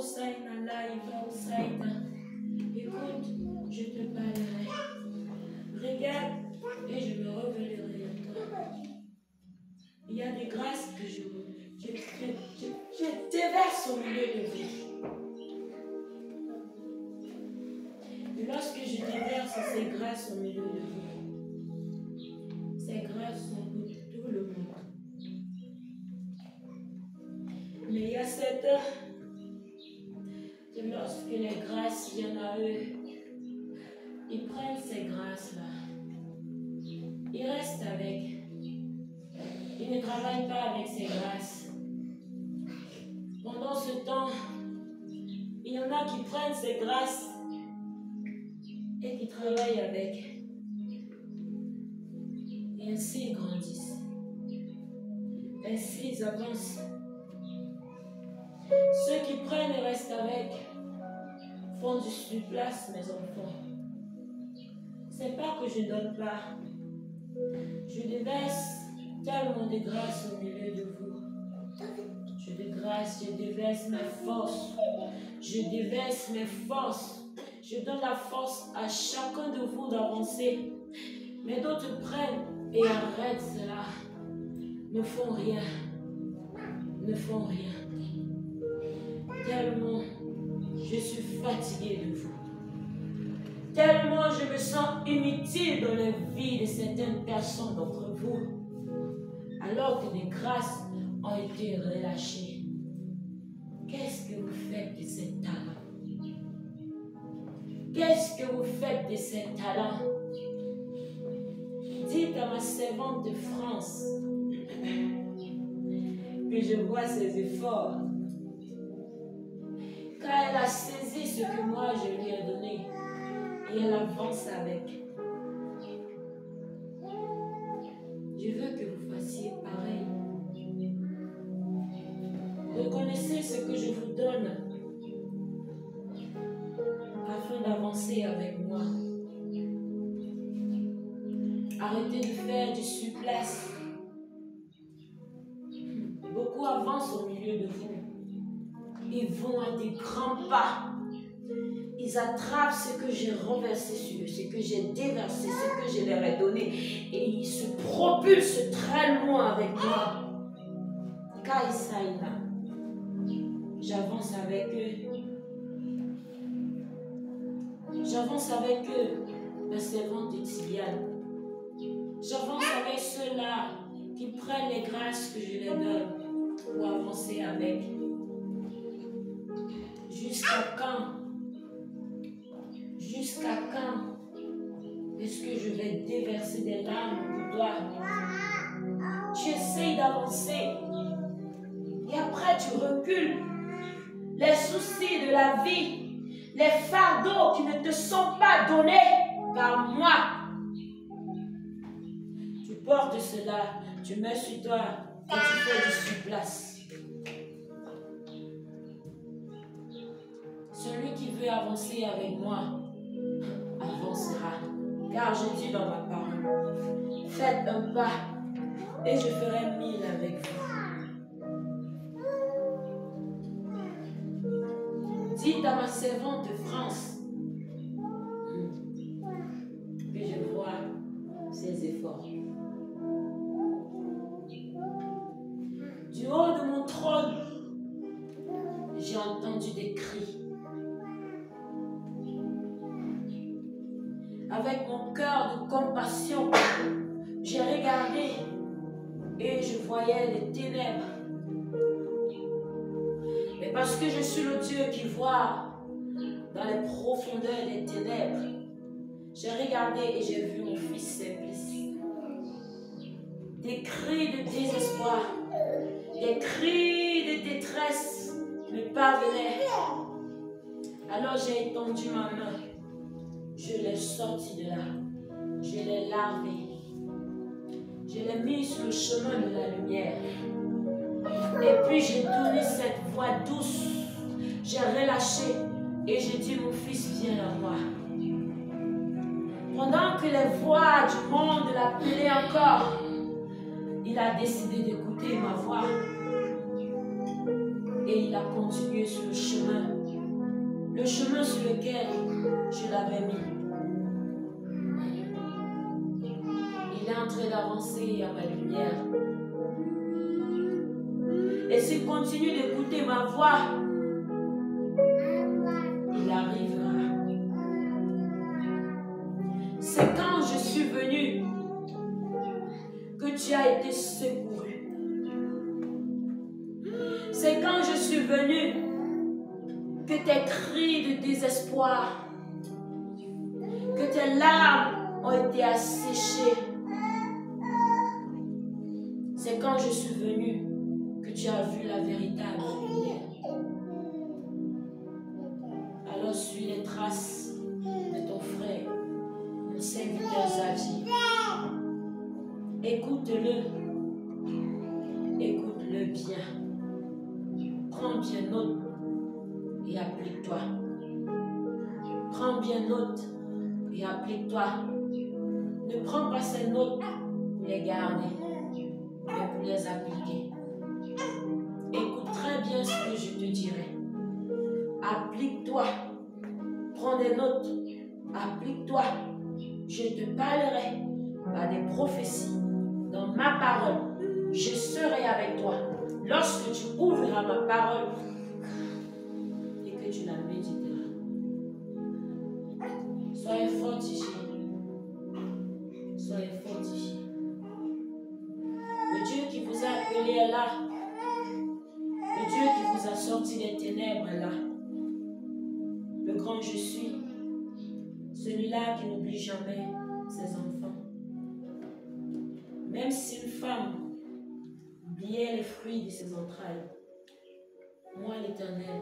Saïna Laïva Saïda. Écoute, je te parlerai. Regarde et je me révélerai à toi. Il y a des grâces que je déverse au milieu de vous. Et lorsque je déverse ces grâces au milieu de vous, ces grâces sont pour tout le monde. Mais il y a cette heure, que lorsque les grâces viennent à eux, ils prennent ces grâces-là. Ils restent avec. Ils ne travaillent pas avec ces grâces. Pendant ce temps, il y en a qui prennent ces grâces et qui travaillent avec. Et ainsi ils grandissent. Ainsi ils avancent. Ceux qui prennent et restent avec font du surplace, mes enfants. C'est pas que je ne donne pas. Je déverse tellement de grâce au milieu de vous. Je déverse mes forces. Je déverse mes forces. Je donne la force à chacun de vous d'avancer. Mais d'autres prennent et arrêtent cela. Ne font rien. Ne font rien. Tellement je suis fatiguée de vous. Tellement je me sens inutile dans la vie de certaines personnes d'entre vous. Alors que des grâces ont été relâchées. Qu'est-ce que vous faites de ces talents? Qu'est-ce que vous faites de ces talents? Dites à ma servante de France que je vois ses efforts. Car elle a saisi ce que moi je lui ai donné et elle avance avec. Je veux que vous fassiez pareil. Reconnaissez ce que je vous donne afin d'avancer avec moi. Arrêtez de faire du surplace. Beaucoup avancent au milieu de vous. Ils vont à des grands pas. Ils attrapent ce que j'ai renversé sur eux, ce que j'ai déversé, ce que je leur ai donné. Et ils se propulsent très loin avec moi. Kaïsaïna. J'avance avec eux. J'avance avec eux, ma servante de Tibiane. J'avance avec ceux-là qui prennent les grâces que je leur donne pour avancer avec. Jusqu'à quand? Jusqu'à quand est-ce que je vais déverser des larmes pour toi? Tu essayes d'avancer et après tu recules. Les soucis de la vie, les fardeaux qui ne te sont pas donnés par moi. Tu portes cela, tu mets sur toi et tu fais du surplace. Celui qui veut avancer avec moi avancera. Car je dis dans ma parole, faites un pas et je ferai 1000 avec vous. Dites à ma servante de France que je vois ses efforts. Du haut de mon trône, j'ai entendu des cris. Avec mon cœur de compassion, j'ai regardé et je voyais les ténèbres. Mais parce que je suis le Dieu qui voit dans les profondeurs des ténèbres, j'ai regardé et j'ai vu mon fils Simplice. Des cris de désespoir, des cris de détresse me parvenaient. Alors j'ai étendu ma main. Je l'ai sorti de là. Je l'ai lavé. Je l'ai mis sur le chemin de la lumière. Et puis j'ai donné cette voix douce. J'ai relâché et j'ai dit, mon fils, viens à moi. Pendant que les voix du monde l'appelaient encore, il a décidé d'écouter ma voix. Et il a continué sur le chemin train d'avancer à ma lumière. Et s'il continue d'écouter ma voix, il arrivera. C'est quand je suis venu que tu as été secouru. C'est quand je suis venu que tes cris de désespoir, que tes larmes ont été asséchées. C'est quand je suis venu que tu as vu la véritable lumière. Alors suis les traces de ton frère, mon serviteur Xavier. Écoute-le. Écoute-le bien. Prends bien note et applique-toi. Prends bien note et applique-toi. Ne prends pas ces notes pour les garder, mais pour les appliquer. Écoute très bien ce que je te dirai. Applique-toi. Prends des notes. Applique-toi. Je te parlerai par des prophéties. Dans ma parole, je serai avec toi. Lorsque tu ouvriras ma parole et que tu la méditeras. Soyez fortifiés. Soyez fortifiés. Le Dieu qui vous a appelé est là. Le Dieu qui vous a sorti des ténèbres est là. Le grand je suis. Celui-là qui n'oublie jamais ses enfants. Même si une femme oubliait les fruits de ses entrailles, moi l'Éternel,